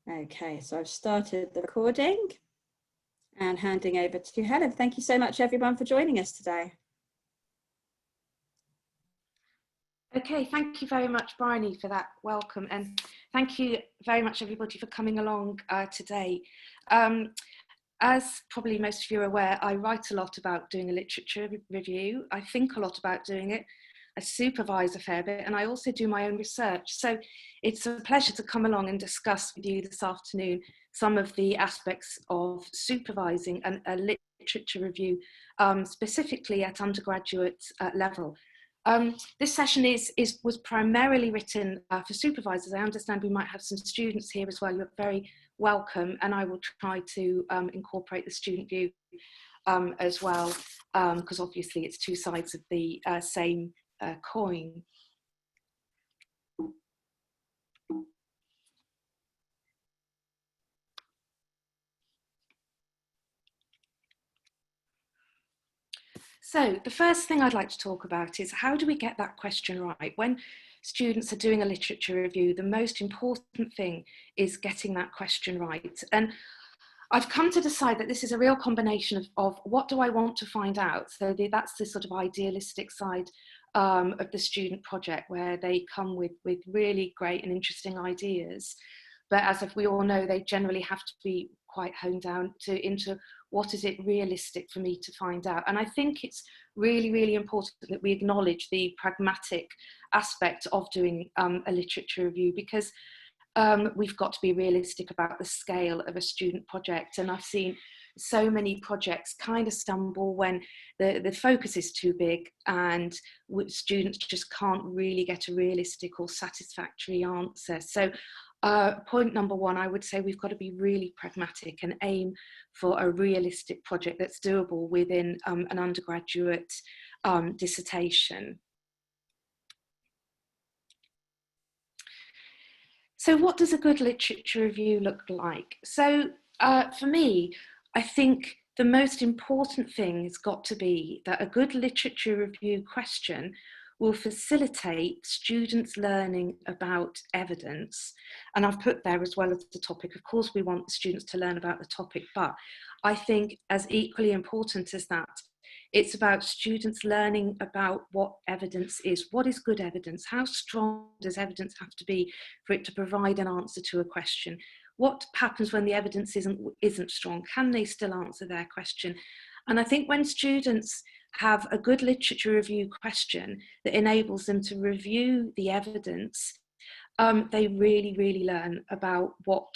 Okay, so I've started the recording and handing over to Helen. Thank you so much, everyone, for joining us today. Okay, thank you very much, Bryony, for that welcome, and thank you very much, everybody, for coming along today. As probably most of you are aware, I write a lot about doing a literature review. I think a lot about doing it. I supervise a fair bit, and I also do my own research. So it's a pleasure to come along and discuss with you this afternoon some of the aspects of supervising a literature review, specifically at undergraduate level. This session was primarily written for supervisors. I understand we might have some students here as well. You're very welcome, and I will try to incorporate the student view as well, because obviously it's two sides of the same coin. So the first thing I'd like to talk about is how do we get that question right? When students are doing a literature review, the most important thing is getting that question right. And I've come to decide that this is a real combination of what do I want to find out? So that's the sort of idealistic side of the student project, where they come with really great and interesting ideas. But as we all know, they generally have to be quite honed down into what is it realistic for me to find out. And I think it's really, really important that we acknowledge the pragmatic aspect of doing a literature review, because we've got to be realistic about the scale of a student project. And I've seen so many projects kind of stumble when the focus is too big and students just can't really get a realistic or satisfactory answer. So point number one, I would say we've got to be really pragmatic and aim for a realistic project that's doable within an undergraduate dissertation. So what does a good literature review look like? So for me, I think the most important thing has got to be that a good literature review question will facilitate students learning about evidence. And I've put there as well as the topic. Of course, we want students to learn about the topic, but I think as equally important as that, it's about students learning about what evidence is. What is good evidence? How strong does evidence have to be for it to provide an answer to a question? What happens when the evidence isn't strong? Can they still answer their question? And I think when students have a good literature review question that enables them to review the evidence, they really, really learn about what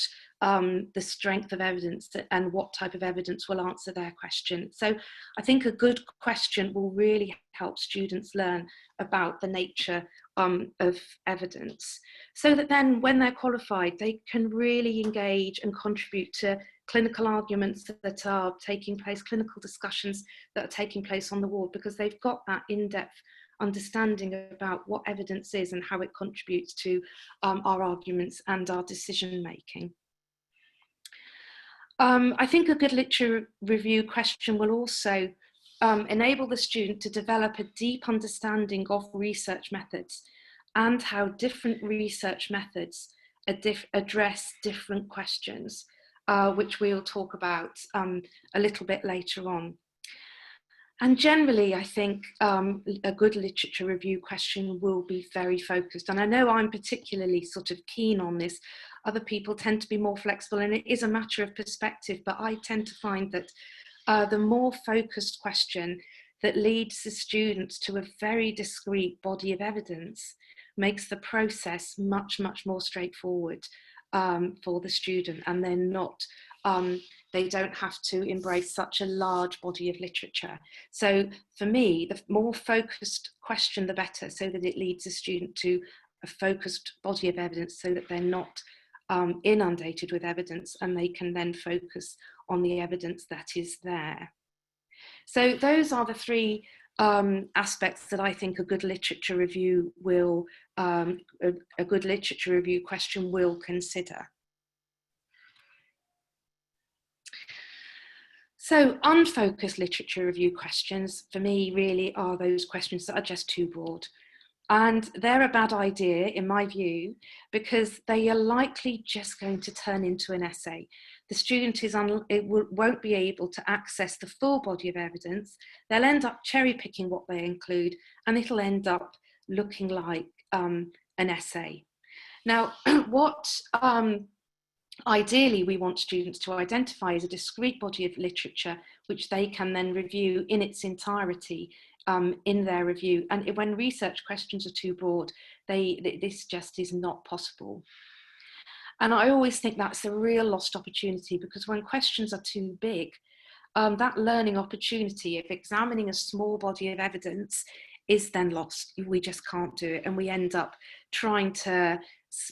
the strength of evidence and what type of evidence will answer their question. So I think a good question will really help students learn about the nature of evidence, so that then when they're qualified, they can really engage and contribute to clinical arguments that are taking place, clinical discussions that are taking place on the ward, because they've got that in-depth understanding about what evidence is and how it contributes to our arguments and our decision making. I think a good literature review question will also enable the student to develop a deep understanding of research methods and how different research methods address different questions, which we'll talk about a little bit later on. And generally, I think a good literature review question will be very focused. And I know I'm particularly sort of keen on this. Other people tend to be more flexible, and it is a matter of perspective, but I tend to find that the more focused question that leads the students to a very discrete body of evidence makes the process much, much more straightforward for the student, and they're not they don't have to embrace such a large body of literature. So for me, the more focused question, the better, so that it leads a student to a focused body of evidence, so that they're not inundated with evidence, and they can then focus on the evidence that is there. So those are the three aspects that I think a good literature review will, a good literature review question will consider. So unfocused literature review questions for me really are those questions that are just too broad. And they're a bad idea, in my view, because they are likely just going to turn into an essay. The student won't be able to access the full body of evidence. They'll end up cherry picking what they include, and it'll end up looking like an essay. Now, what ideally we want students to identify is a discrete body of literature which they can then review in its entirety in their review. And when research questions are too broad, this just is not possible. And I always think that's a real lost opportunity, because when questions are too big, that learning opportunity of examining a small body of evidence is then lost. We just can't do it. And we end up trying to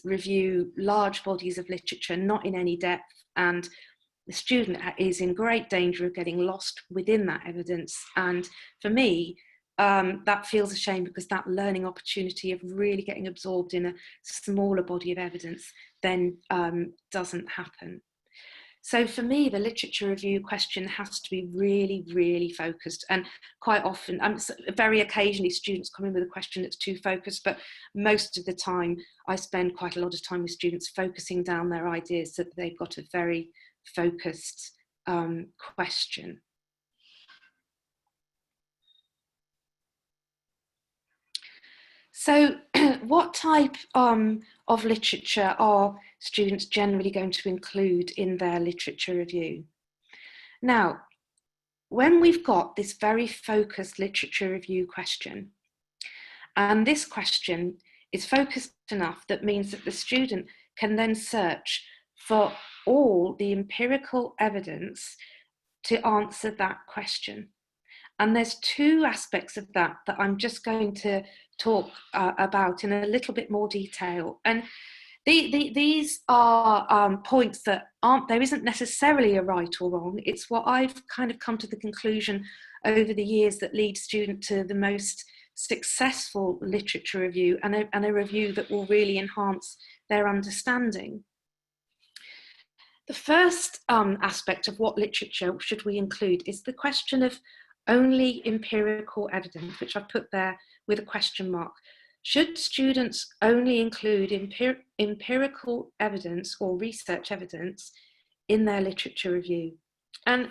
review large bodies of literature, not in any depth. And the student is in great danger of getting lost within that evidence. And for me, that feels a shame, because that learning opportunity of really getting absorbed in a smaller body of evidence then doesn't happen. So for me, the literature review question has to be really, really focused. And quite often, very occasionally, students come in with a question that's too focused, but most of the time, I spend quite a lot of time with students focusing down their ideas so that they've got a very focused question. So what type of literature are students generally going to include in their literature review? Now, when we've got this very focused literature review question, and this question is focused enough that means that the student can then search for all the empirical evidence to answer that question. And there's two aspects of that I'm just going to talk about in a little bit more detail. And these are points that there isn't necessarily a right or wrong. It's what I've kind of come to the conclusion over the years that lead students to the most successful literature review, and a review that will really enhance their understanding. The first aspect of what literature should we include is the question of only empirical evidence, which I've put there with a question mark. Should students only include empirical evidence or research evidence in their literature review? And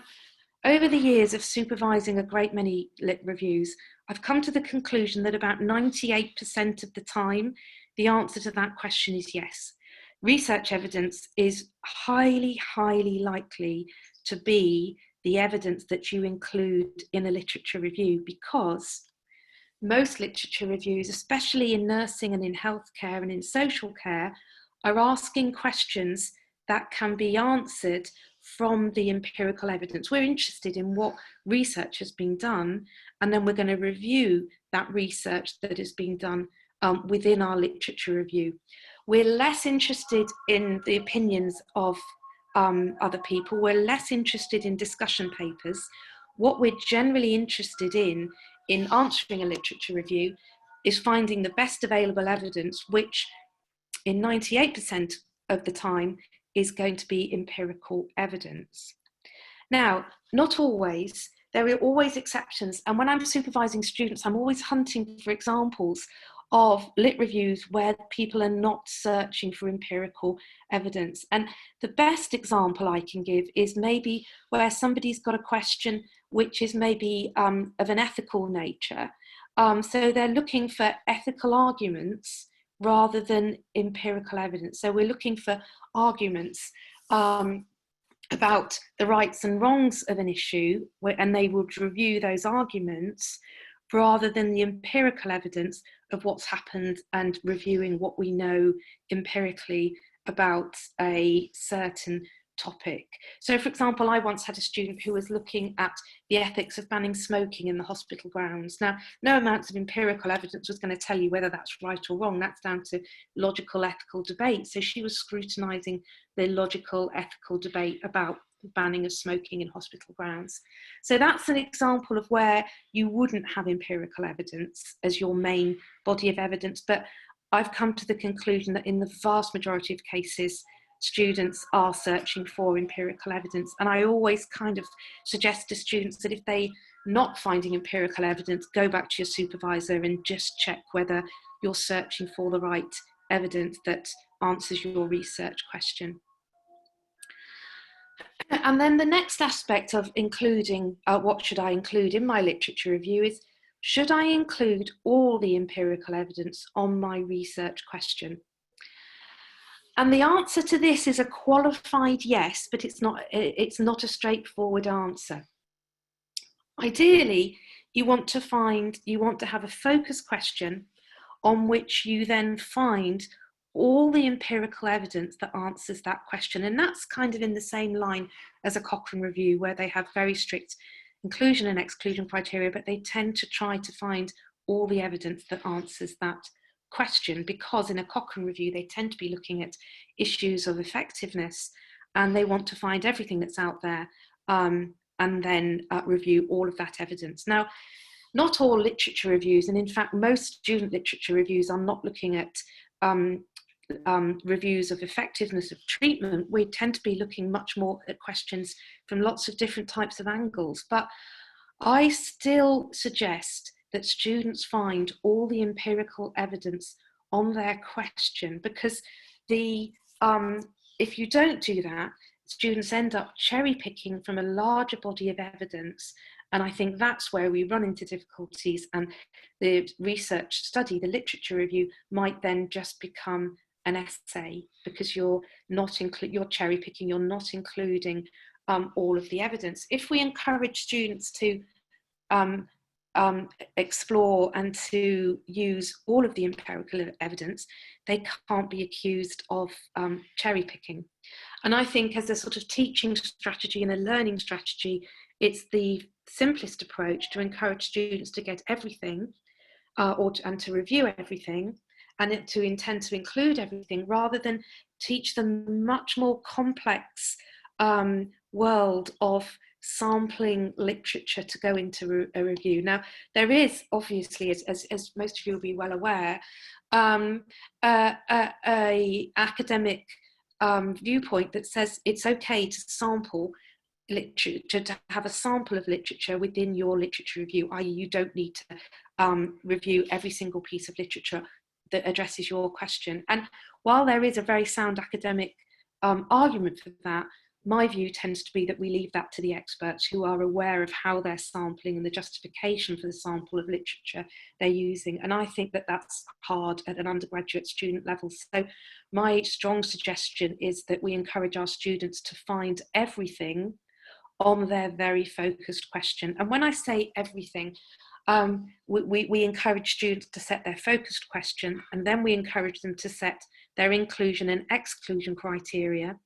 over the years of supervising a great many lit reviews, I've come to the conclusion that about 98% of the time, the answer to that question is yes. Research evidence is highly, highly likely to be the evidence that you include in a literature review, because most literature reviews, especially in nursing and in healthcare and in social care, are asking questions that can be answered from the empirical evidence. We're interested in what research has been done, and then we're going to review that research that has been done within our literature review. We're less interested in the opinions of other people. We're less interested in discussion papers. What we're generally interested in answering a literature review is finding the best available evidence, which in 98% of the time is going to be empirical evidence. Now, not always. There are always exceptions. And when I'm supervising students, I'm always hunting for examples of lit reviews where people are not searching for empirical evidence. And the best example I can give is maybe where somebody's got a question which is maybe of an ethical nature. So they're looking for ethical arguments rather than empirical evidence. So we're looking for arguments about the rights and wrongs of an issue, and they would review those arguments rather than the empirical evidence of what's happened and reviewing what we know empirically about a certain topic. So, for example, I once had a student who was looking at the ethics of banning smoking in the hospital grounds. Now, no amounts of empirical evidence was going to tell you whether that's right or wrong. That's down to logical, ethical debate. So she was scrutinising the logical, ethical debate about the banning of smoking in hospital grounds. So that's an example of where you wouldn't have empirical evidence as your main body of evidence. But I've come to the conclusion that in the vast majority of cases, students are searching for empirical evidence. And I always kind of suggest to students that if they not finding empirical evidence, go back to your supervisor and just check whether you're searching for the right evidence that answers your research question. And then the next aspect of including, what should I include in my literature review is, should I include all the empirical evidence on my research question? And the answer to this is a qualified yes, but it's not a straightforward answer. Ideally, you want to have a focus question on which you then find all the empirical evidence that answers that question. And that's kind of in the same line as a Cochrane review, where they have very strict inclusion and exclusion criteria, but they tend to try to find all the evidence that answers that question, because in a Cochrane review, they tend to be looking at issues of effectiveness, and they want to find everything that's out there and then review all of that evidence. Now, not all literature reviews, and in fact, most student literature reviews are not looking at reviews of effectiveness of treatment. We tend to be looking much more at questions from lots of different types of angles. But I still suggest that students find all the empirical evidence on their question, because if you don't do that, students end up cherry picking from a larger body of evidence. And I think that's where we run into difficulties, and the research study, the literature review, might then just become an essay, because you're cherry picking, you're not including all of the evidence. If we encourage students to explore and to use all of the empirical evidence, they can't be accused of cherry picking. And I think as a sort of teaching strategy and a learning strategy, it's the simplest approach to encourage students to get everything and to review everything, and to intend to include everything, rather than teach them much more complex world of sampling literature to go into a review. Now, there is obviously, as most of you will be well aware, a academic viewpoint that says it's okay to sample literature, to have a sample of literature within your literature review, i.e. you don't need to review every single piece of literature that addresses your question. And while there is a very sound academic argument for that, my view tends to be that we leave that to the experts, who are aware of how they're sampling and the justification for the sample of literature they're using. And I think that that's hard at an undergraduate student level. So my strong suggestion is that we encourage our students to find everything on their very focused question. And when I say everything, we encourage students to set their focused question, and then we encourage them to set their inclusion and exclusion criteria.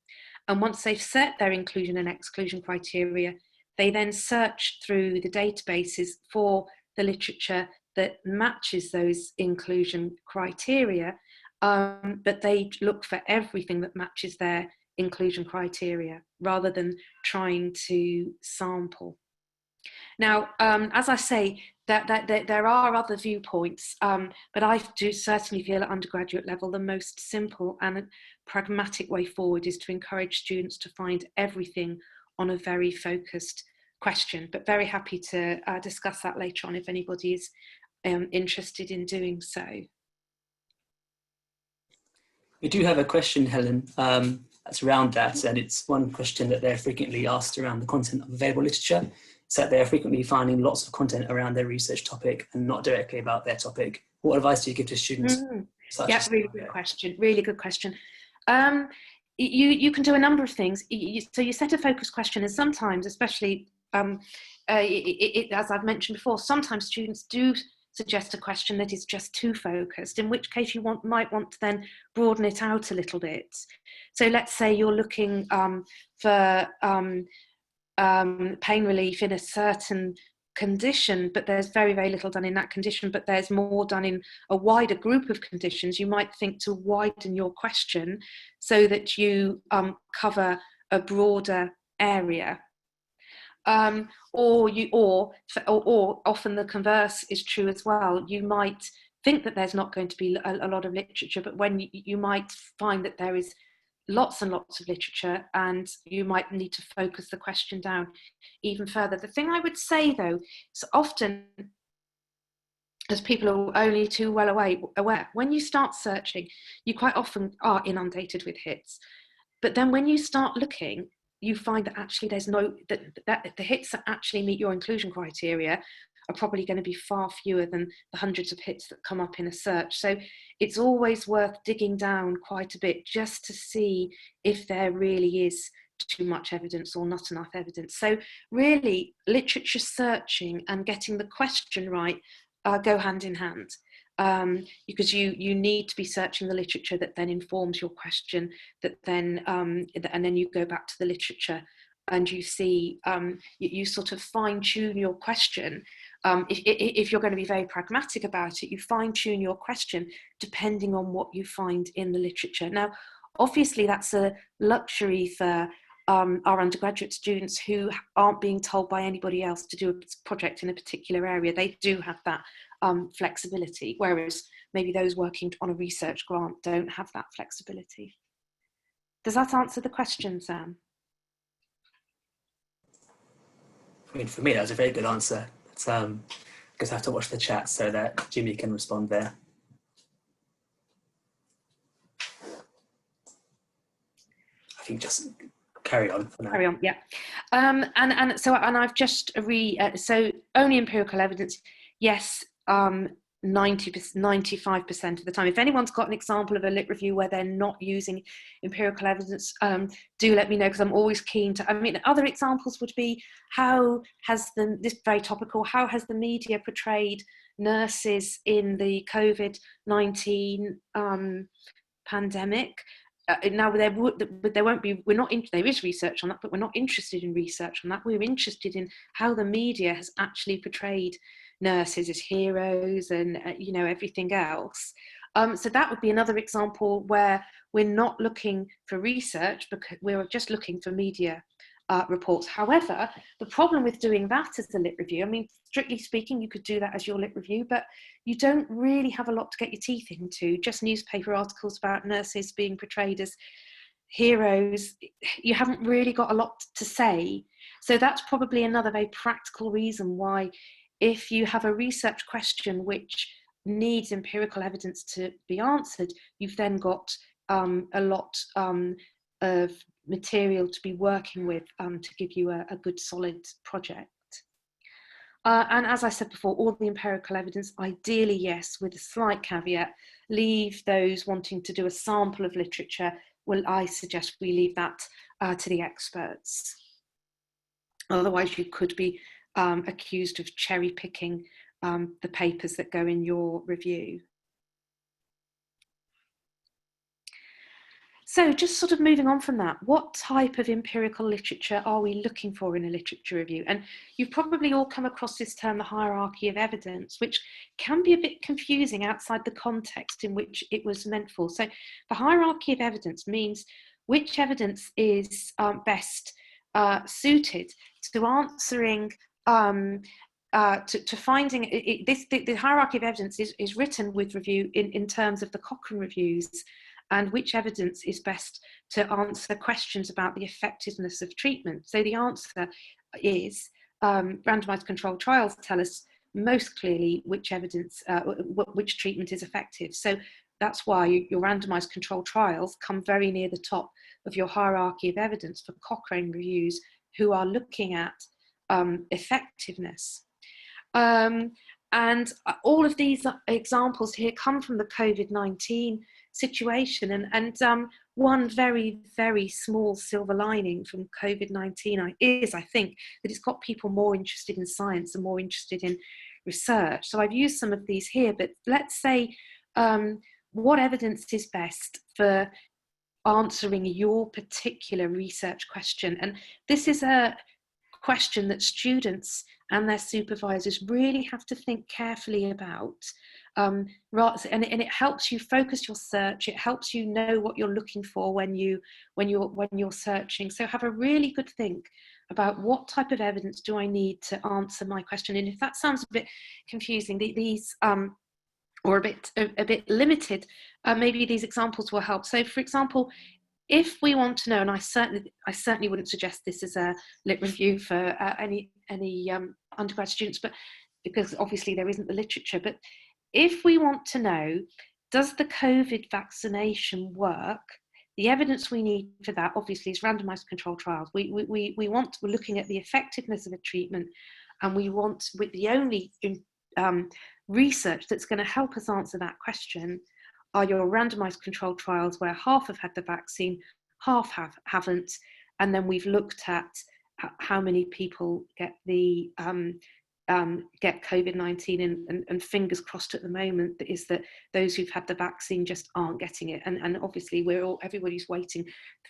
And once they've set their inclusion and exclusion criteria, they then search through the databases for the literature that matches those inclusion criteria, but they look for everything that matches their inclusion criteria, rather than trying to sample. Now, as I say, that there are other viewpoints, but I do certainly feel at undergraduate level the most simple and pragmatic way forward is to encourage students to find everything on a very focused question. But very happy to discuss that later on if anybody is interested in doing so. We do have a question, Helen, that's around that, and it's one question that they're frequently asked around the content of available literature. It's that they're frequently finding lots of content around their research topic and not directly about their topic. What advice do you give to students? Yeah, really good question. Really good question. You can do a number of things. So you set a focus question, and sometimes, especially as I've mentioned before, sometimes students do suggest a question that is just too focused, in which case you might want to then broaden it out a little bit. So let's say you're looking for pain relief in a certain condition, but there's very, very little done in that condition, but there's more done in a wider group of conditions. You might think to widen your question so that you cover a broader area. Or often the converse is true as well. You might think that there's not going to be a lot of literature, but when you might find that there is lots and lots of literature, and you might need to focus the question down even further. The thing I would say though, is often, as people are only too well aware, when you start searching, you quite often are inundated with hits. But then when you start looking, you find that actually there's that the hits that actually meet your inclusion criteria are probably going to be far fewer than the hundreds of hits that come up in a search. So it's always worth digging down quite a bit just to see if there really is too much evidence or not enough evidence. So really, literature searching and getting the question right go hand in hand, because you need to be searching the literature that then informs your question, that then and then you go back to the literature and you see, you sort of fine-tune your question. If you're going to be very pragmatic about it, you fine-tune your question depending on what you find in the literature. Now, obviously that's a luxury for our undergraduate students who aren't being told by anybody else to do a project in a particular area. They do have that flexibility, whereas maybe those working on a research grant don't have that flexibility. Does that answer the question, Sam? I mean, for me, that was a very good answer. But, I guess I have to watch the chat so that Jimmy can respond there. I think just carry on for now. Carry on, yeah. And I've just so only empirical evidence, yes, 95% of the time. If anyone's got an example of a lit review where they're not using empirical evidence, do let me know, because I'm always keen to. I mean, other examples would be, this very topical, how has the media portrayed nurses in the COVID-19 pandemic? Now there won't be. There is research on that, but we're not interested in research on that. We're interested in how the media has actually portrayed nurses as heroes and everything else. So that would be another example where we're not looking for research, because we're just looking for media reports. However, the problem with doing that as a lit review, I mean, strictly speaking, you could do that as your lit review, but you don't really have a lot to get your teeth into. Just newspaper articles about nurses being portrayed as heroes. You haven't really got a lot to say. So that's probably another very practical reason why, if you have a research question which needs empirical evidence to be answered, you've then got a lot of material to be working with to give you a good solid project. And as I said before, all the empirical evidence, ideally yes, with a slight caveat, leave those wanting to do a sample of literature. Well, I suggest we leave that to the experts. Otherwise you could be accused of cherry picking the papers that go in your review. So just sort of moving on from that, what type of empirical literature are we looking for in a literature review? And you've probably all come across this term, the hierarchy of evidence, which can be a bit confusing outside the context in which it was meant for. So the hierarchy of evidence means which evidence is best suited to answering, to finding, the hierarchy of evidence is written with review in terms of the Cochrane reviews, and which evidence is best to answer questions about the effectiveness of treatment. So the answer is randomized controlled trials tell us most clearly which evidence, which treatment is effective. So that's why your randomized controlled trials come very near the top of your hierarchy of evidence for Cochrane reviews, who are looking at effectiveness. And all of these examples here come from the COVID-19 situation, and one very, very small silver lining from COVID-19 is, I think, that it's got people more interested in science and more interested in research. So I've used some of these here, but let's say what evidence is best for answering your particular research question. And this is a question that students and their supervisors really have to think carefully about. And it helps you focus your search. It helps you know what you're looking for when you're searching. So have a really good think about what type of evidence do I need to answer my question. And if that sounds a bit confusing, these or a bit limited, maybe these examples will help. So, for example, if we want to know, and I certainly wouldn't suggest this as a lit review for any undergrad students, but because obviously there isn't the literature, but if we want to know, does the COVID vaccination work? The evidence we need for that obviously is randomized controlled trials. We're looking at the effectiveness of a treatment, and we want, with the only research that's going to help us answer that question are your randomized controlled trials where half have had the vaccine, half haven't, and then we've looked at how many people get the get COVID-19, and fingers crossed at the moment is that those who've had the vaccine just aren't getting it, and obviously everybody's waiting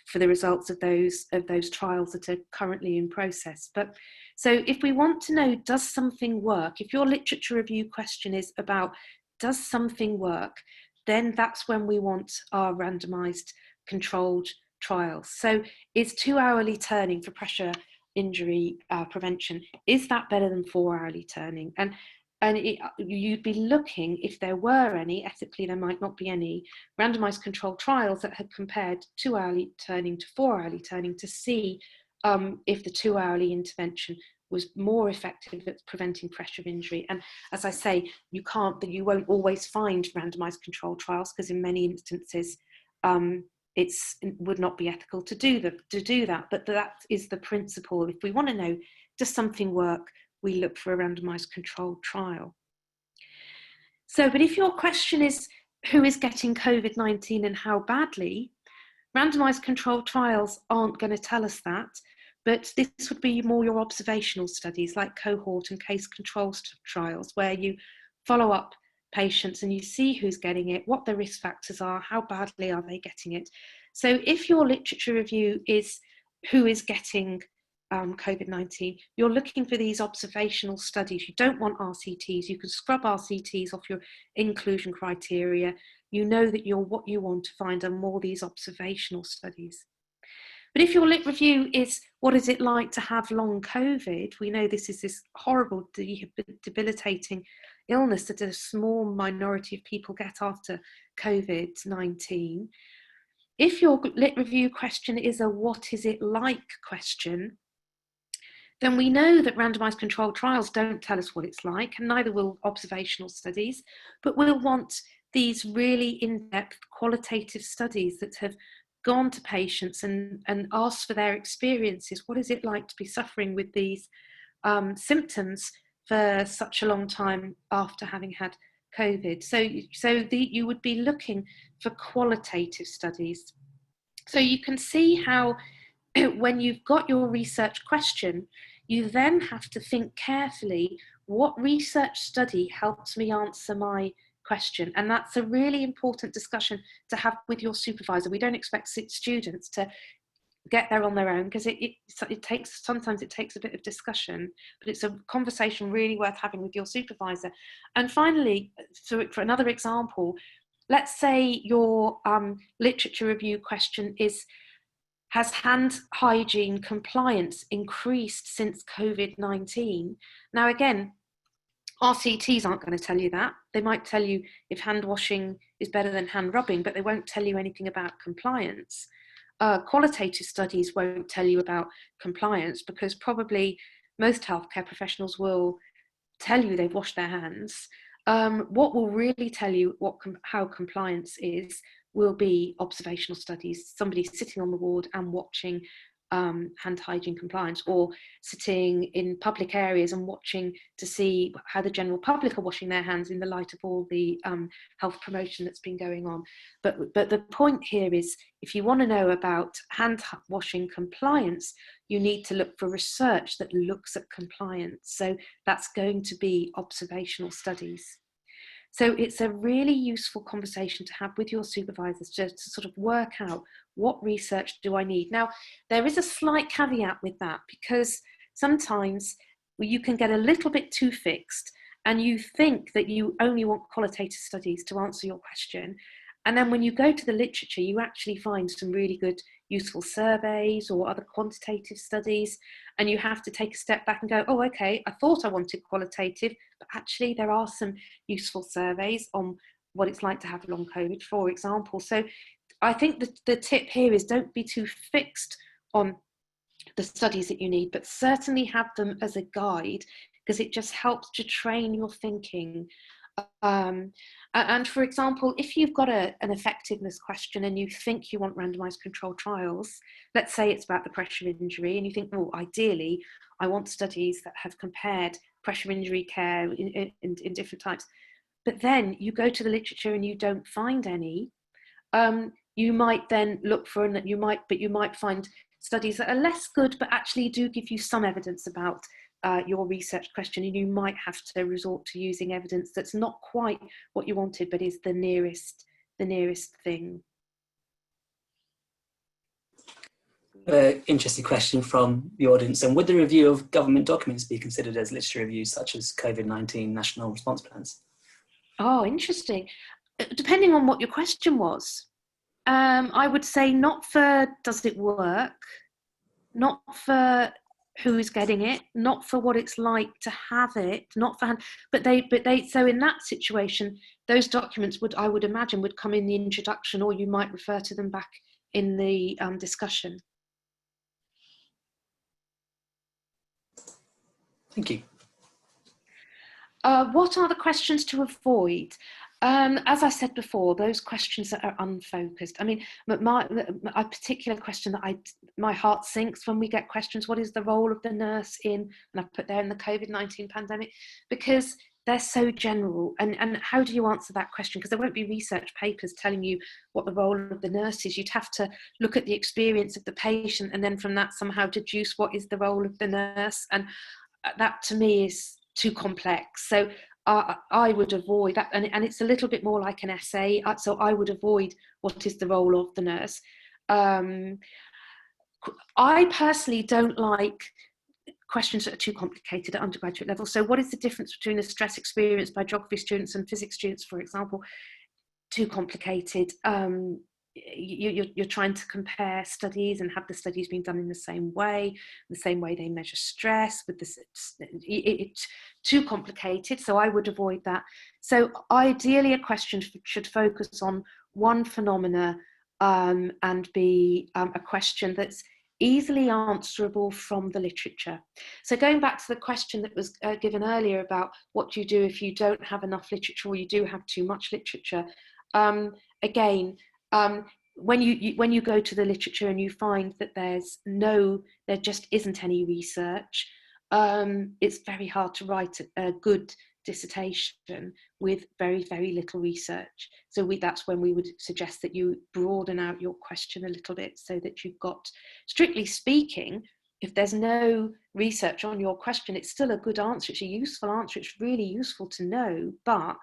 for the results of those trials that are currently in process. But so if we want to know, does something work, if your literature review question is about does something work, then that's when we want our randomized controlled trials. So is 2-hourly turning for pressure injury prevention, is that better than 4-hourly turning? And you'd be looking, if there were any, ethically there might not be any, randomized controlled trials that had compared 2-hourly turning to 4-hourly turning to see if the 2-hourly intervention was more effective at preventing pressure injury. And as I say, you won't always find randomized controlled trials, because in many instances it would not be ethical to do that, but that is the principle. If we want to know, does something work, we look for a randomized controlled trial. So, but if your question is who is getting COVID-19 and how badly, randomized controlled trials aren't going to tell us that, but this would be more your observational studies like cohort and case control trials, where you follow up patients and you see who's getting it, what the risk factors are, how badly are they getting it. So if your literature review is who is getting COVID-19, you're looking for these observational studies. You don't want RCTs. You can scrub RCTs off your inclusion criteria. You know that what you want to find are more these observational studies. But if your lit review is what is it like to have long COVID, we know this is this horrible, debilitating illness that a small minority of people get after COVID-19. If your lit review question is a what is it like question, then we know that randomized controlled trials don't tell us what it's like, and neither will observational studies, but we'll want these really in-depth qualitative studies that have gone to patients and asked for their experiences. What is it like to be suffering with these symptoms for such a long time after having had COVID? So you would be looking for qualitative studies. So you can see how when you've got your research question, you then have to think carefully, what research study helps me answer my question? And that's a really important discussion to have with your supervisor. We don't expect students to get there on their own, because sometimes it takes a bit of discussion, but it's a conversation really worth having with your supervisor. And finally, so for another example, let's say your literature review question is, has hand hygiene compliance increased since COVID-19? Now again, RCTs aren't going to tell you that. They might tell you if hand washing is better than hand rubbing, but they won't tell you anything about compliance. Qualitative studies won't tell you about compliance, because probably most healthcare professionals will tell you they've washed their hands. What will really tell you how compliance is will be observational studies, somebody sitting on the ward and watching hand hygiene compliance, or sitting in public areas and watching to see how the general public are washing their hands in the light of all the health promotion that's been going on. But the point here is, if you want to know about hand washing compliance, you need to look for research that looks at compliance. So that's going to be observational studies. So it's a really useful conversation to have with your supervisors, just to sort of work out, what research do I need? Now, there is a slight caveat with that, because sometimes you can get a little bit too fixed and you think that you only want qualitative studies to answer your question. And then when you go to the literature, you actually find some really good, useful surveys or other quantitative studies, and you have to take a step back and go, oh, okay, I thought I wanted qualitative, but actually there are some useful surveys on what it's like to have long COVID, for example. So I think the tip here is don't be too fixed on the studies that you need, but certainly have them as a guide, because it just helps to train your thinking. And for example, if you've got an effectiveness question and you think you want randomized controlled trials, let's say it's about the pressure injury, and you think, well, ideally, I want studies that have compared pressure injury care in different types. But then you go to the literature and you don't find any. You might then look for, and you might find studies that are less good, but actually do give you some evidence about your research question, and you might have to resort to using evidence that's not quite what you wanted, but is the nearest thing. Interesting question from the audience. And would the review of government documents be considered as literature reviews, such as COVID-19 national response plans? Oh, interesting. Depending on what your question was, I would say not for does it work, not for who's getting it, not for what it's like to have it, not for, but they. So in that situation, those documents I would imagine would come in the introduction, or you might refer to them back in the discussion. Thank you. What are the questions to avoid? As I said before, those questions that are unfocused. I mean, a particular question that my heart sinks when we get questions, what is the role of the nurse in, and I've put there in the COVID-19 pandemic, because they're so general. And how do you answer that question? Because there won't be research papers telling you what the role of the nurse is. You'd have to look at the experience of the patient, and then from that somehow deduce what is the role of the nurse. And that to me is too complex. So I would avoid that, and it's a little bit more like an essay, so I would avoid what is the role of the nurse. I personally don't like questions that are too complicated at undergraduate level. So what is the difference between a stress experience by geography students and physics students, for example? Too complicated. You're trying to compare studies and have the studies being done in the same way they measure stress. With this, it's too complicated, so I would avoid that. So ideally, a question should focus on one phenomena and be a question that's easily answerable from the literature. So going back to the question that was given earlier about what do you do if you don't have enough literature, or you do have too much literature, again, when you go to the literature and you find that there just isn't any research, it's very hard to write a good dissertation with very, very little research. So that's when we would suggest that you broaden out your question a little bit, so that you've got, strictly speaking, if there's no research on your question, it's still a good answer. It's a useful answer. It's really useful to know, but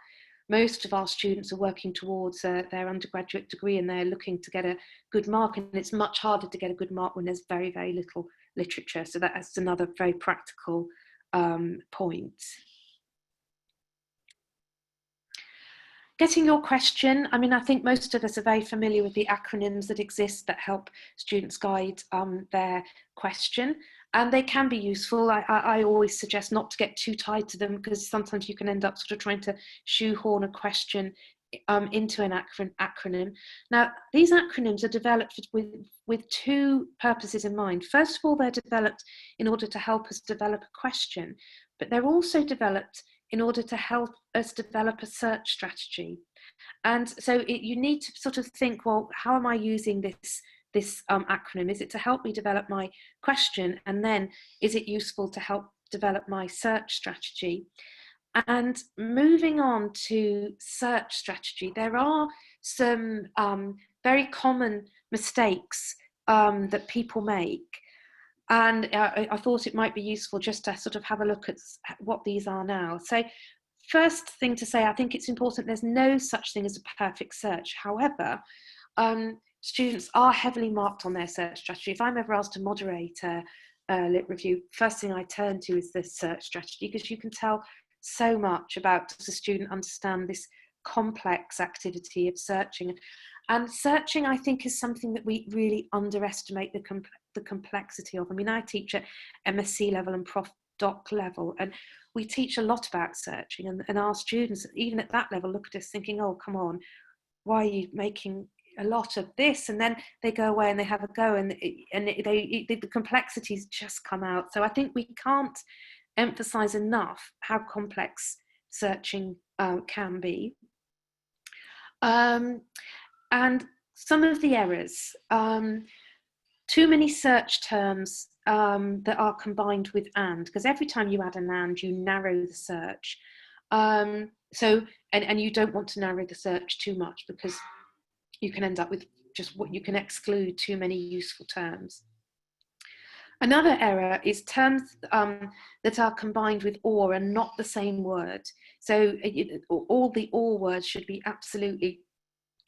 most of our students are working towards their undergraduate degree, and they're looking to get a good mark, and it's much harder to get a good mark when there's very, very little literature. So that's another very practical point. Getting your question, I mean, I think most of us are very familiar with the acronyms that exist that help students guide their question, and they can be useful. I always suggest not to get too tied to them, because sometimes you can end up sort of trying to shoehorn a question into an acronym. Now, these acronyms are developed with two purposes in mind. First of all, they're developed in order to help us develop a question, but they're also developed in order to help us develop a search strategy. And so you need to sort of think, well, how am I using this acronym? Is it to help me develop my question? And then is it useful to help develop my search strategy? And moving on to search strategy, there are some very common mistakes that people make. And I thought it might be useful just to sort of have a look at what these are now. So first thing to say, I think it's important, there's no such thing as a perfect search. However, students are heavily marked on their search strategy. If I'm ever asked to moderate a lit review, first thing I turn to is the search strategy, because you can tell so much about, does a student understand this complex activity of searching. And searching, I think, is something that we really underestimate the complexity of. I mean, I teach at MSc level and prof.doc level, and we teach a lot about searching, and our students, even at that level, look at us thinking, oh, come on, why are you making a lot of this, and then they go away and they have a go, and the complexities just come out. So I think we can't emphasize enough how complex searching can be. And some of the errors, too many search terms that are combined with and, because every time you add an and, you narrow the search. And you don't want to narrow the search too much, because you can end up with just what you can exclude too many useful terms. Another error is terms that are combined with or and not the same word. So all the or words should be absolutely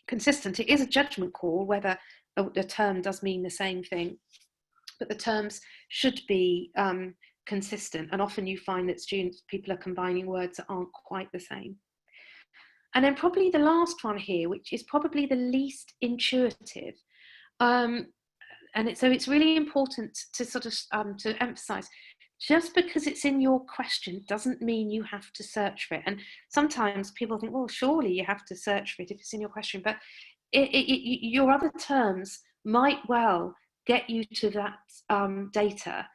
consistent. It is a judgment call whether a term does mean the same thing, but the terms should be consistent. And often you find that people are combining words that aren't quite the same. And then probably the last one here, which is probably the least intuitive, so it's really important to sort of to emphasize, just because it's in your question doesn't mean you have to search for it. And sometimes people think, well, surely you have to search for it if it's in your question, but your other terms might well get you to that data,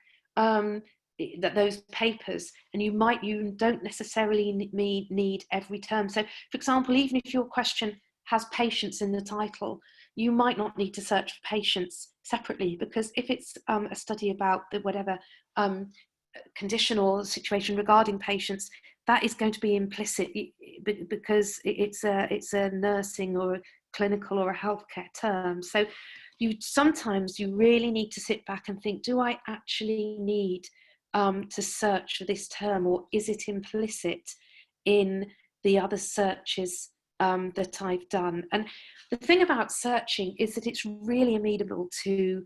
those papers, and you don't necessarily need every term. So for example, even if your question has patients in the title, you might not need to search for patients separately, because if it's a study about the whatever condition or situation regarding patients, that is going to be implicit, because it's a nursing or a clinical or a healthcare term. So sometimes you really need to sit back and think, do I actually need to search for this term, or is it implicit in the other searches that I've done? And the thing about searching is that it's really amenable to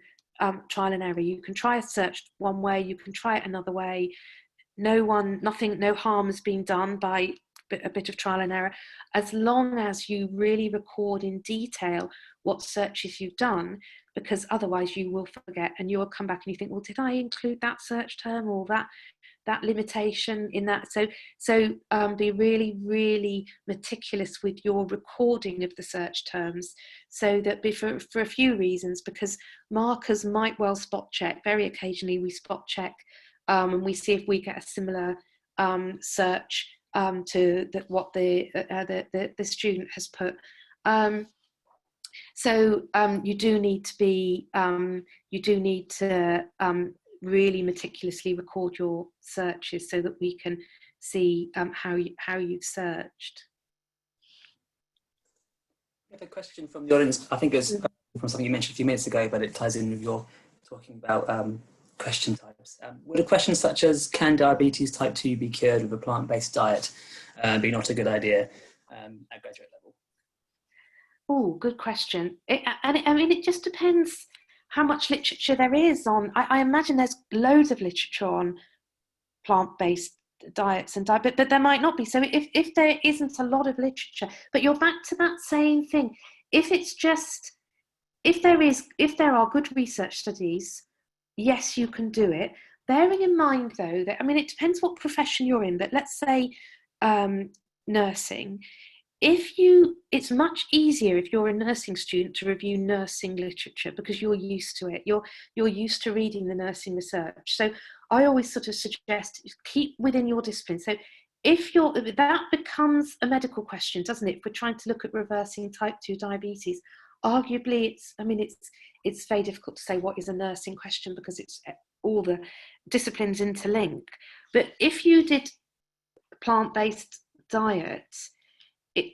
trial and error. You can try a search one way, you can try it another way. No harm has been done by a bit of trial and error, as long as you really record in detail what searches you've done, because otherwise you will forget and you'll come back and you think, well, did I include that search term or that limitation in that? So be really, really meticulous with your recording of the search terms, so that for a few reasons, because markers might well spot check. Very occasionally we spot check and we see if we get a similar search to what the student has put. So you do need to really meticulously record your searches so that we can see how you've searched. I have a question from the audience. I think it's from something you mentioned a few minutes ago, but it ties in with your talking about question types. Would a question such as, can diabetes type 2 be cured with a plant-based diet be not a good idea at graduate level? Oh, good question. It just depends how much literature there is on. I imagine there's loads of literature on plant-based diets and diet, but there might not be. So if there isn't a lot of literature, but you're back to that same thing. If there are good research studies, yes, you can do it. Bearing in mind, though, that it depends what profession you're in. But let's say nursing. It's much easier if you're a nursing student to review nursing literature, because you're used to it. You're used to reading the nursing research. So I always sort of suggest keep within your discipline. So that becomes a medical question, doesn't it? If we're trying to look at reversing type 2 diabetes, arguably it's very difficult to say what is a nursing question, because it's all the disciplines interlink. But if you did plant-based diets,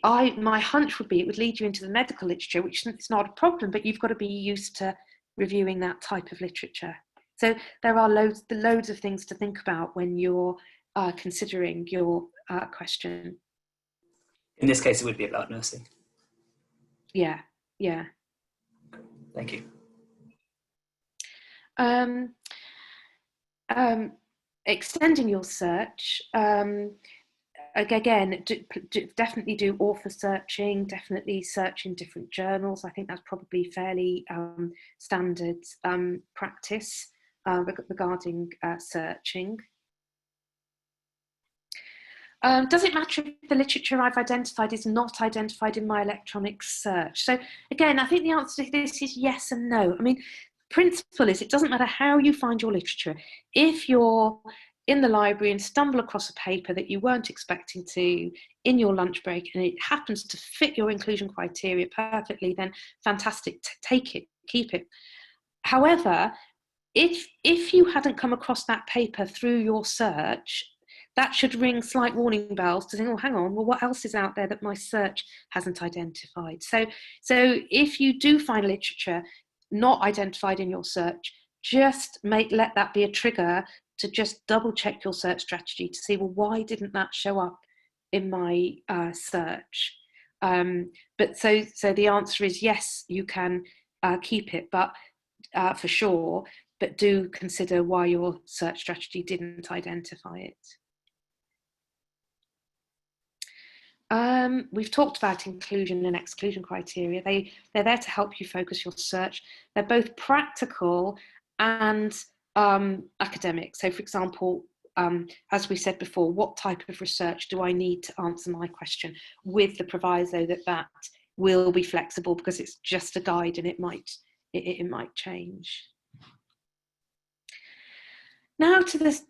my hunch would be it would lead you into the medical literature, which is not a problem, but you've got to be used to reviewing that type of literature. So there are loads of things to think about when you're considering your question. In this case, it would be about nursing. Yeah. Thank you. Extending your search. Again, definitely do author searching, definitely search in different journals. I think that's probably fairly standard practice regarding searching. Does it matter if the literature I've identified is not identified in my electronic search? So again, I think the answer to this is yes and no. I mean, principle is it doesn't matter how you find your literature. If you're in the library and stumble across a paper that you weren't expecting to in your lunch break and it happens to fit your inclusion criteria perfectly, then fantastic, take it, keep it. However, if you hadn't come across that paper through your search, that should ring slight warning bells to think, oh, hang on, well, what else is out there that my search hasn't identified? So if you do find literature not identified in your search, just let that be a trigger to just double check your search strategy to see, well, why didn't that show up in my search? But so the answer is yes, you can keep it, but for sure, but do consider why your search strategy didn't identify it. We've talked about inclusion and exclusion criteria. They're there to help you focus your search. They're both practical and academic. So for example, as we said before, what type of research do I need to answer my question, with the proviso that will be flexible because it's just a guide and it might change. Now to this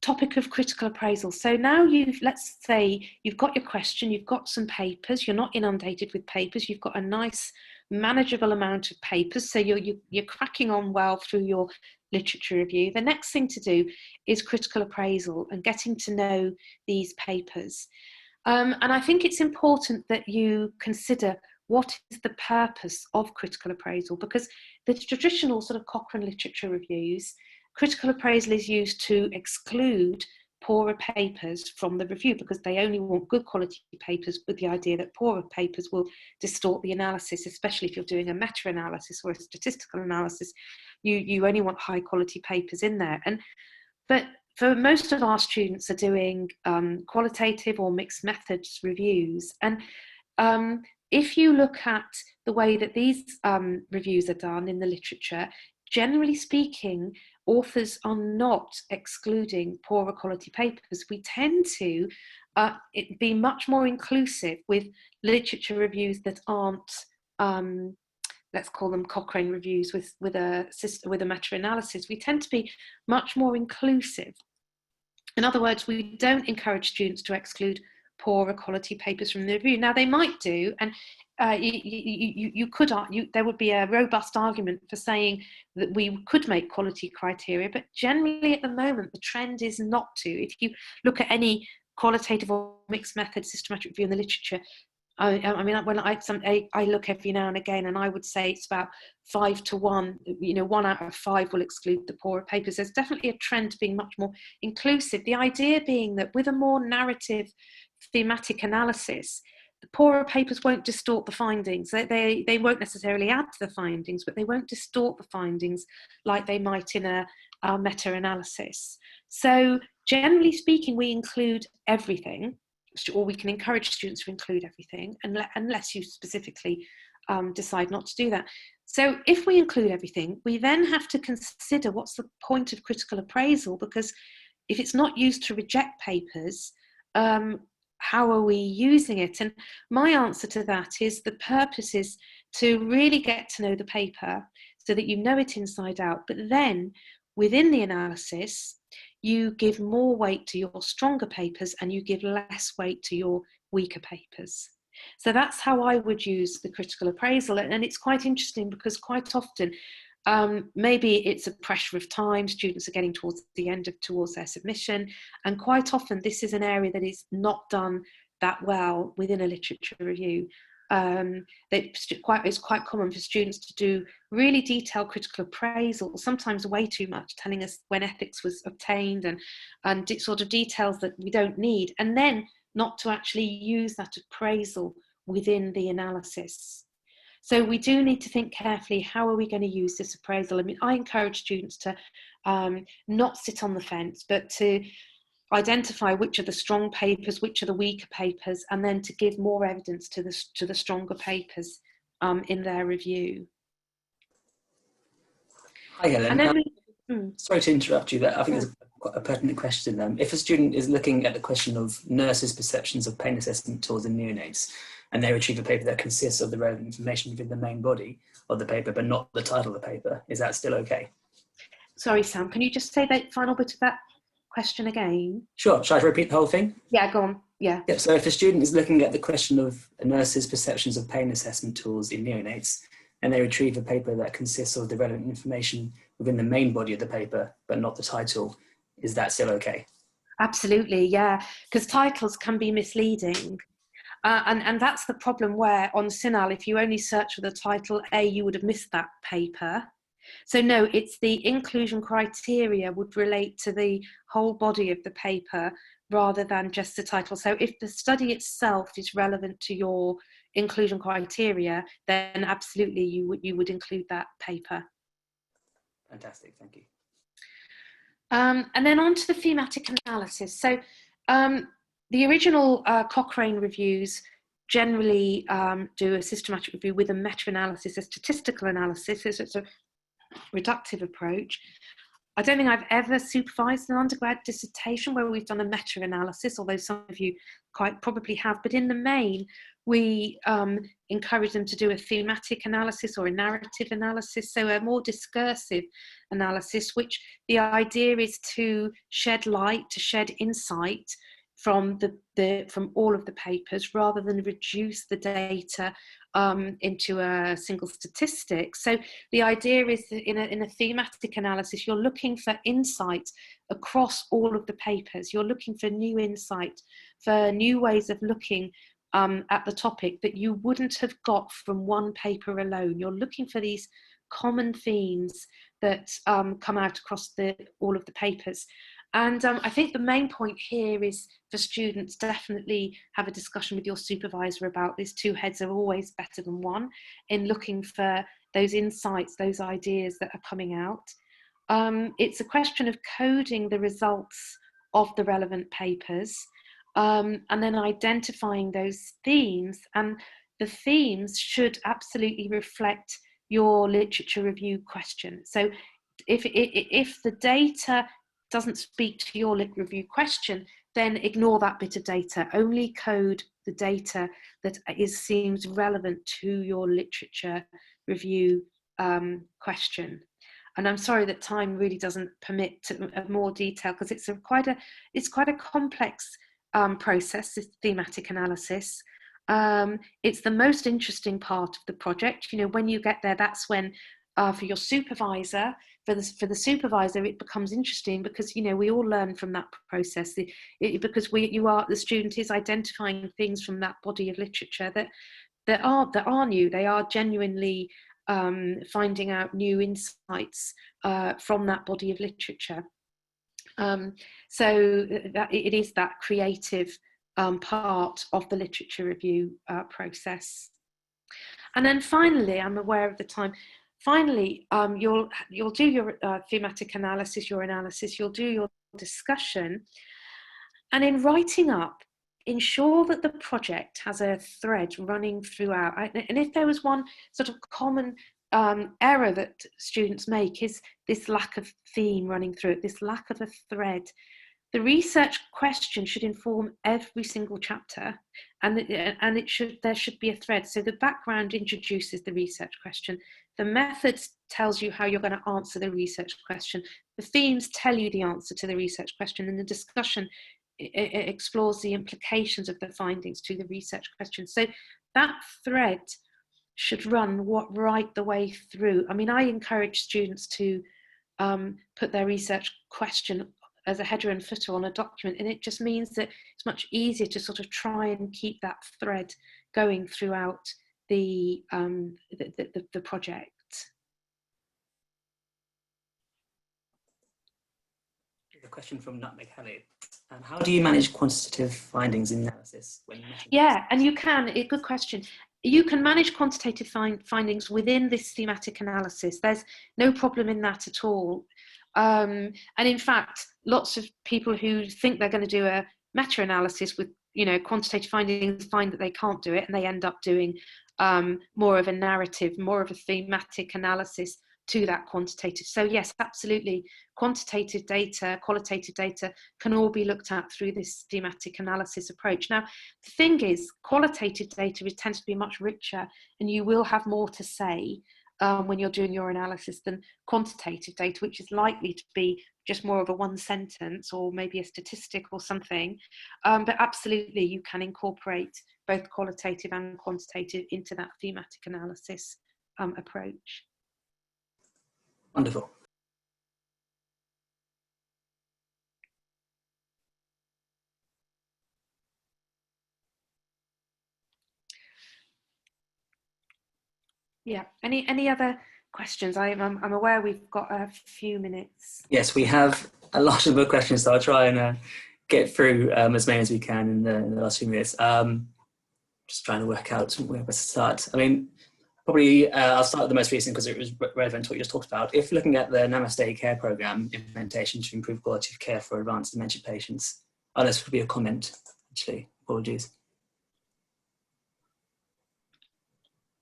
topic of critical appraisal. So now let's say you've got your question, you've got some papers, you're not inundated with papers, you've got a nice manageable amount of papers, so you're cracking on well through your literature review. The next thing to do is critical appraisal and getting to know these papers. And I think it's important that you consider what is the purpose of critical appraisal, because the traditional sort of Cochrane literature reviews, critical appraisal is used to exclude poorer papers from the review because they only want good quality papers, with the idea that poorer papers will distort the analysis, especially if you're doing a meta-analysis or a statistical analysis. You only want high quality papers in there. But for most of our students are doing qualitative or mixed methods reviews. And if you look at the way that these reviews are done in the literature, generally speaking, authors are not excluding poorer quality papers. We tend to be much more inclusive with literature reviews that aren't, let's call them Cochrane reviews with a meta-analysis. We tend to be much more inclusive. In other words, we don't encourage students to exclude poorer quality papers from the review. Now they might do, and there would be a robust argument for saying that we could make quality criteria, but generally at the moment the trend is not to. If you look at any qualitative or mixed method systematic review in the literature, I mean, when I look every now and again, and I would say it's about 5 to 1. 1 out of 5 will exclude the poorer papers. There's definitely a trend to being much more inclusive. The idea being that with a more narrative, thematic analysis, the poorer papers won't distort the findings. They won't necessarily add to the findings, but they won't distort the findings like they might in a meta-analysis. So generally speaking, we include everything, or we can encourage students to include everything, unless you specifically decide not to do that. So if we include everything, we then have to consider what's the point of critical appraisal, because if it's not used to reject papers, how are we using it? And my answer to that is the purpose is to really get to know the paper so that you know it inside out, but then within the analysis, you give more weight to your stronger papers and you give less weight to your weaker papers. So that's how I would use the critical appraisal. And it's quite interesting because quite often, maybe it's a pressure of time, students are getting towards the end towards their submission, and quite often this is an area that is not done that well within a literature review. It's quite common for students to do really detailed critical appraisal, sometimes way too much, telling us when ethics was obtained and sort of details that we don't need, and then not to actually use that appraisal within the analysis. So we do need to think carefully, how are we going to use this appraisal? I mean, I encourage students to not sit on the fence, but to identify which are the strong papers, which are the weaker papers, and then to give more evidence to the stronger papers in their review. Hi, Helen. And then sorry to interrupt you there. I think there's a quite a pertinent question. If a student is looking at the question of nurses' perceptions of pain assessment tools in neonates, and they retrieve a paper that consists of the relevant information within the main body of the paper, but not the title of the paper, is that still okay? Sorry, Sam, can you just say that final bit of that question again? Sure, shall I repeat the whole thing? Yeah, go on, yeah. Yep, so if a student is looking at the question of a nurse's perceptions of pain assessment tools in neonates, and they retrieve a paper that consists of the relevant information within the main body of the paper, but not the title, is that still okay? Absolutely, yeah, because titles can be misleading. And that's the problem where on CINAHL, if you only search for the title A, you would have missed that paper. So no, it's the inclusion criteria would relate to the whole body of the paper rather than just the title. So if the study itself is relevant to your inclusion criteria, then absolutely you would include that paper. Fantastic, thank you. And then on to the thematic analysis. So the original Cochrane reviews generally do a systematic review with a meta-analysis, a statistical analysis. It's a reductive approach. I don't think I've ever supervised an undergrad dissertation where we've done a meta-analysis, although some of you quite probably have, but in the main, we encourage them to do a thematic analysis or a narrative analysis, so a more discursive analysis, which the idea is to shed light, to shed insight from from all of the papers rather than reduce the data into a single statistic. So the idea is that in a thematic analysis, you're looking for insight across all of the papers. You're looking for new insight, for new ways of looking at the topic that you wouldn't have got from one paper alone. You're looking for these common themes that come out across all of the papers. And I think the main point here is for students, definitely have a discussion with your supervisor about this. Two heads are always better than one in looking for those insights, those ideas that are coming out. It's a question of coding the results of the relevant papers and then identifying those themes. And the themes should absolutely reflect your literature review question. So if the data doesn't speak to your lit review question, then ignore that bit of data. Only code the data that seems relevant to your literature review question. And I'm sorry that time really doesn't permit more detail, because it's quite a complex process, this thematic analysis. It's the most interesting part of the project. You know, when you get there, that's when for your supervisor, for the supervisor, it becomes interesting, because you know we all learn from that process. Because the student is identifying things from that body of literature that are new. They are genuinely finding out new insights from that body of literature. So that it is that creative part of the literature review process. And then finally, I'm aware of the time. Finally, you'll do your thematic analysis, you'll do your discussion, and in writing up, ensure that the project has a thread running throughout. And if there was one sort of common error that students make, is this lack of theme running through it, this lack of a thread. The research question should inform every single chapter, and there should be a thread. So the background introduces the research question. The method tells you how you're going to answer the research question. The themes tell you the answer to the research question, and the discussion it explores the implications of the findings to the research question. So that thread should run right the way through. I mean, I encourage students to put their research question as a header and footer on a document, and it just means that it's much easier to sort of try and keep that thread going throughout the project. A question from Nutmeg Helen. How do you manage quantitative findings in analysis? Yeah, and you can, good question. You can manage quantitative findings within this thematic analysis. There's no problem in that at all. And in fact, lots of people who think they're going to do a meta-analysis with, you know, quantitative findings find that they can't do it, and they end up doing more of a narrative, more of a thematic analysis to that quantitative. So yes, absolutely, quantitative data, qualitative data can all be looked at through this thematic analysis approach. Now, the thing is, qualitative data tends to be much richer, and you will have more to say when you're doing your analysis than quantitative data, which is likely to be just more of a one sentence or maybe a statistic or something. But absolutely, you can incorporate both qualitative and quantitative into that thematic analysis approach. Wonderful. Yeah. Any other questions? I'm aware we've got a few minutes. Yes, we have a lot of more questions, so I'll try and get through as many as we can in the last few minutes. Just trying to work out where to start. I mean, probably I'll start with the most recent because it was relevant to what you just talked about. If looking at the Namaste Care Programme implementation to improve quality of care for advanced dementia patients, oh, this would be a comment, actually. Apologies.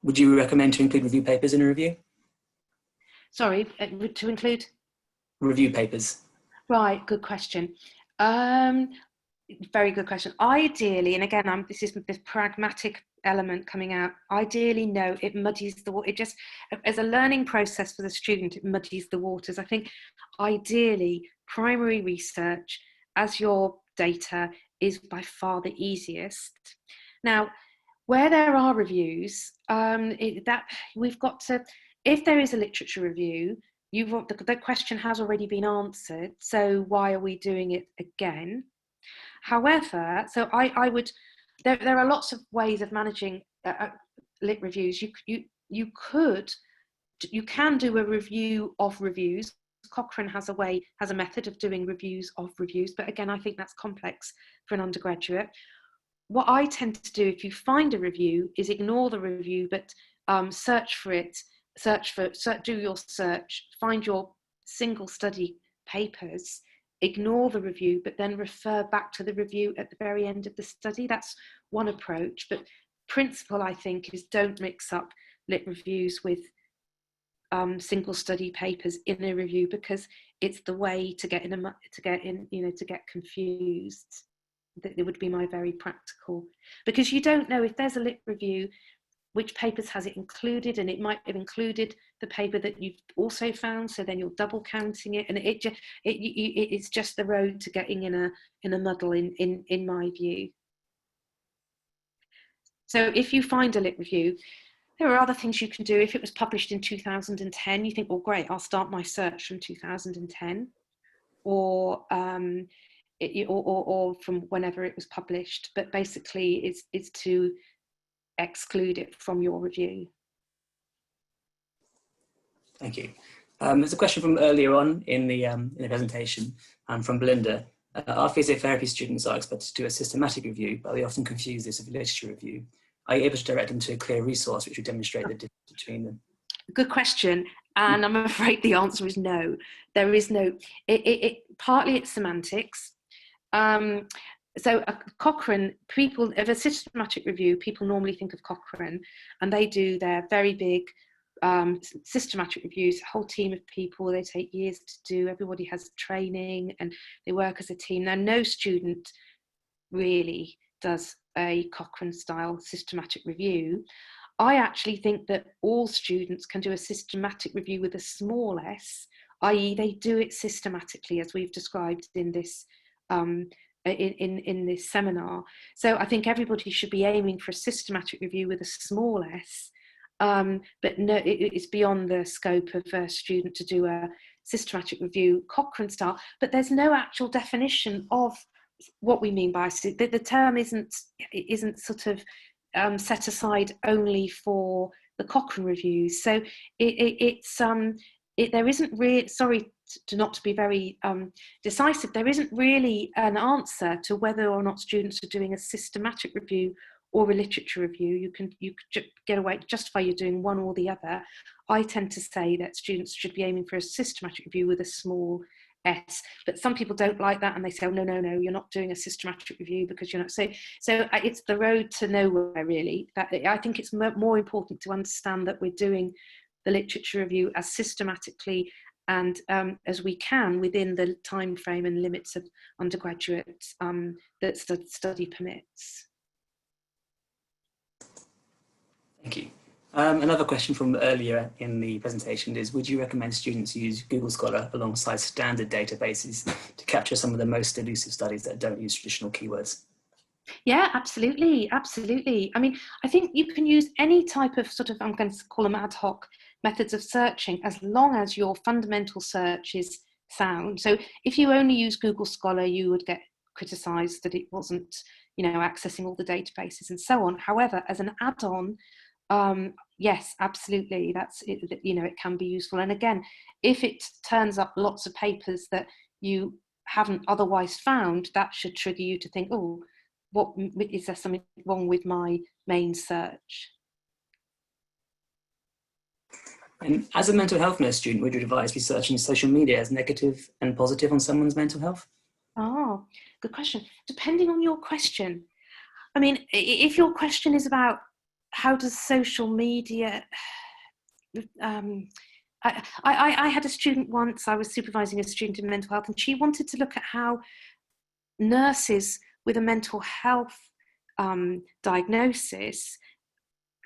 Would you recommend to include review papers in a review? Sorry, to include? Review papers. Right, good question. Very good question. Ideally, and again, this is this pragmatic element coming out. Ideally, no, it muddies the water. It just, as a learning process for the student, it muddies the waters. I think ideally, primary research as your data is by far the easiest. Now, where there are reviews, that we've got to, if there is a literature review, the question has already been answered. So why are we doing it again? However, so I would, there are lots of ways of managing lit reviews. You can do a review of reviews. Cochrane has a method of doing reviews of reviews, but again, I think that's complex for an undergraduate. What I tend to do, if you find a review, is ignore the review, but search for it, do your search, find your single study papers, ignore the review, but then refer back to the review at the very end of the study. That's one approach. But principle, I think, is don't mix up lit reviews with single study papers in a review, because it's the way to get confused. That it would be my very practical, because you don't know if there's a lit review, which papers has it included, and it might have included the paper that you've also found, so then you're double counting it, and it's just the road to getting in a muddle in my view. So if you find a lit review, there are other things you can do. If it was published in 2010, you think, well, great, I'll start my search from 2010, or from whenever it was published. But basically, it's to exclude it from your review. Thank you. There's a question from earlier on in the presentation from Belinda. Our physiotherapy students are expected to do a systematic review, but they often confuse this with a literature review. Are you able to direct them to a clear resource which would demonstrate the difference between them? Good question, and I'm afraid the answer is no. There is no. Partly it's semantics. So Cochrane, people of a systematic review, people normally think of Cochrane, and they do their very big systematic reviews, a whole team of people. They take years to do. Everybody has training and they work as a team. Now, no student really does a Cochrane style systematic review. I actually think that all students can do a systematic review with a small s, i.e. they do it systematically, as we've described in this in this seminar. So I think everybody should be aiming for a systematic review with a small s, but no, it's beyond the scope of a student to do a systematic review Cochrane style. But there's no actual definition of what we mean by the term isn't sort of set aside only for the Cochrane reviews. So there isn't really, sorry to not to be very decisive, there isn't really an answer to whether or not students are doing a systematic review or a literature review. You can get away, justify you're doing one or the other. I tend to say that students should be aiming for a systematic review with a small s, but some people don't like that and they say, oh, no, you're not doing a systematic review because you're not. So it's the road to nowhere, really. That I think it's more important to understand that we're doing the literature review as systematically and as we can within the time frame and limits of undergraduate that study permits. Thank you. Another question from earlier in the presentation is, would you recommend students use Google Scholar alongside standard databases to capture some of the most elusive studies that don't use traditional keywords? Yeah, absolutely, absolutely. I mean, I think you can use any type of sort of, I'm going to call them ad hoc methods of searching, as long as your fundamental search is sound. So if you only use Google Scholar, you would get criticised that it wasn't, you know, accessing all the databases and so on. However, as an add-on, yes, absolutely, that's it, you know, it can be useful. And again, if it turns up lots of papers that you haven't otherwise found, that should trigger you to think, oh, what is there something wrong with my main search? And as a mental health nurse student, would you advise researching social media as negative and positive on someone's mental health? Oh, good question. Depending on your question. I mean, if your question is about how does social media, I had a student once, I was supervising a student in mental health, and she wanted to look at how nurses with a mental health diagnosis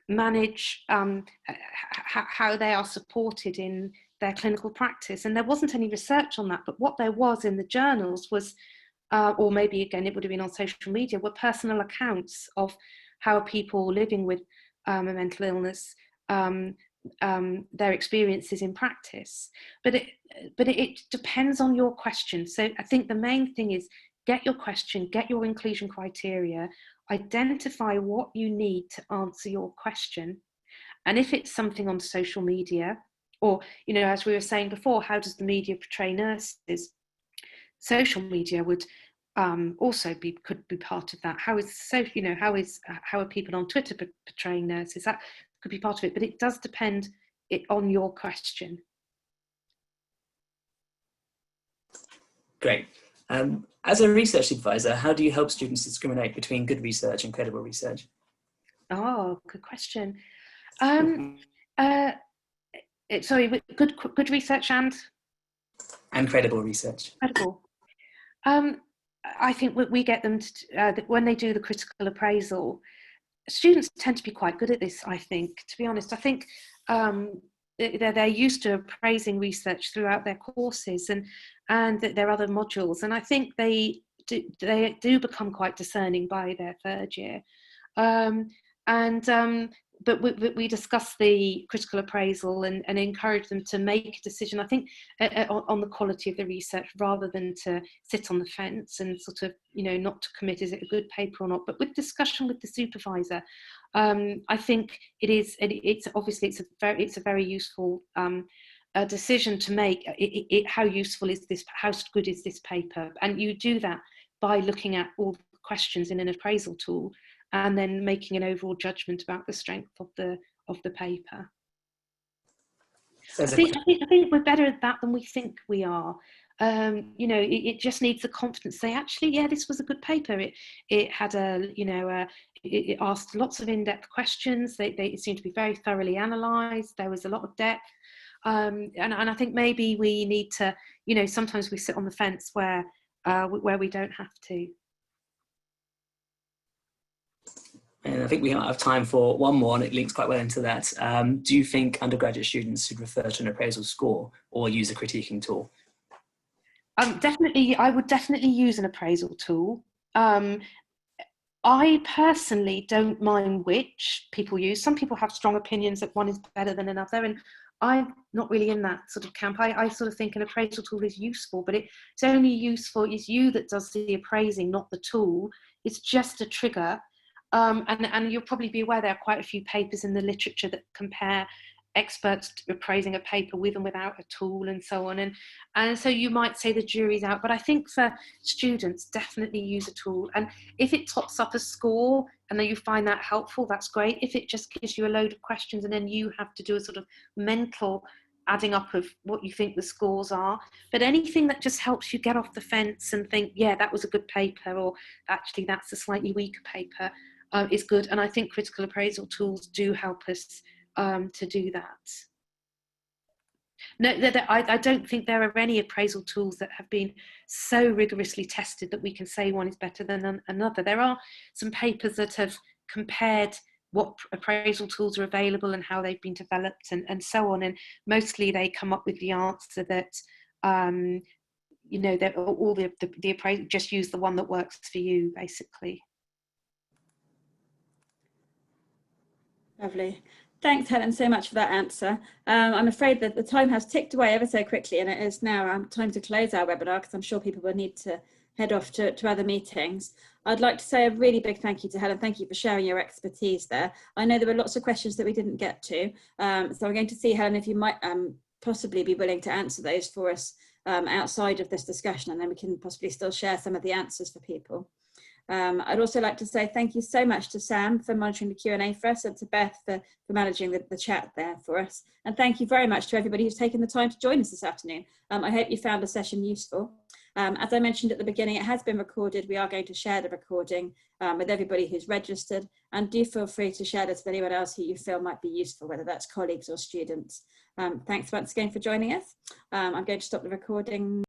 manage how they are supported in their clinical practice. And there wasn't any research on that, but what there was in the journals was, or maybe again it would have been on social media, were personal accounts of how people living with a mental illness, their experiences in practice. But it depends on your question. So I think the main thing is get your question, get your inclusion criteria, identify what you need to answer your question. And if it's something on social media, or, you know, as we were saying before, how does the media portray nurses? Social media would also could be part of that. How are people on Twitter portraying nurses? That could be part of it, but it does depend on your question. Great. As a research supervisor, how do you help students discriminate between good research and credible research? Oh, good question. Sorry, good research and credible research. Credible. I think we get them to, when they do the critical appraisal, students tend to be quite good at this, I think, to be honest. I think they're used to appraising research throughout their courses and their other modules. And I think they do become quite discerning by their third year. But we discuss the critical appraisal and encourage them to make a decision, I think, on the quality of the research, rather than to sit on the fence and sort of, you know, not to commit, is it a good paper or not, but with discussion with the supervisor. I think it's obviously it's a very useful decision to make. How useful is this? How good is this paper? And you do that by looking at all the questions in an appraisal tool, and then making an overall judgment about the strength of the paper. I think we're better at that than we think we are. You know, it just needs the confidence to say, actually, yeah, this was a good paper. It had it asked lots of in-depth questions. They seemed to be very thoroughly analysed. There was a lot of depth. And I think maybe we need to, you know, sometimes we sit on the fence where we don't have to. And I think we might have time for one more, and it links quite well into that. Do you think undergraduate students should refer to an appraisal score or use a critiquing tool? Definitely, I would definitely use an appraisal tool. I personally don't mind which people use. Some people have strong opinions that one is better than another, and I'm not really in that sort of camp. I sort of think an appraisal tool is useful, but it's only useful, it's you that does the appraising, not the tool. It's just a trigger. And you'll probably be aware there are quite a few papers in the literature that compare experts appraising a paper with and without a tool and so on. And so you might say the jury's out, but I think for students, definitely use a tool. And if it tops up a score and then you find that helpful, that's great. If it just gives you a load of questions and then you have to do a sort of mental adding up of what you think the scores are, but anything that just helps you get off the fence and think, yeah, that was a good paper, or actually that's a slightly weaker paper, is good. And I think critical appraisal tools do help us to do that. No, I don't think there are any appraisal tools that have been so rigorously tested that we can say one is better than another. There are some papers that have compared what appraisal tools are available and how they've been developed and so on, and mostly they come up with the answer that you know, that all the appraisal, just use the one that works for you, basically. Lovely. Thanks, Helen, so much for that answer. I'm afraid that the time has ticked away ever so quickly, and it is now time to close our webinar, because I'm sure people will need to head off to other meetings. I'd like to say a really big thank you to Helen. Thank you for sharing your expertise there. I know there were lots of questions that we didn't get to, so I'm going to see, Helen, if you might possibly be willing to answer those for us outside of this discussion, and then we can possibly still share some of the answers for people. I'd also like to say thank you so much to Sam for monitoring the Q&A for us, and to Beth for managing the chat there for us. And thank you very much to everybody who's taken the time to join us this afternoon. I hope you found the session useful. As I mentioned at the beginning, it has been recorded. We are going to share the recording with everybody who's registered, and do feel free to share this with anyone else who you feel might be useful, whether that's colleagues or students. Thanks once again for joining us. I'm going to stop the recording.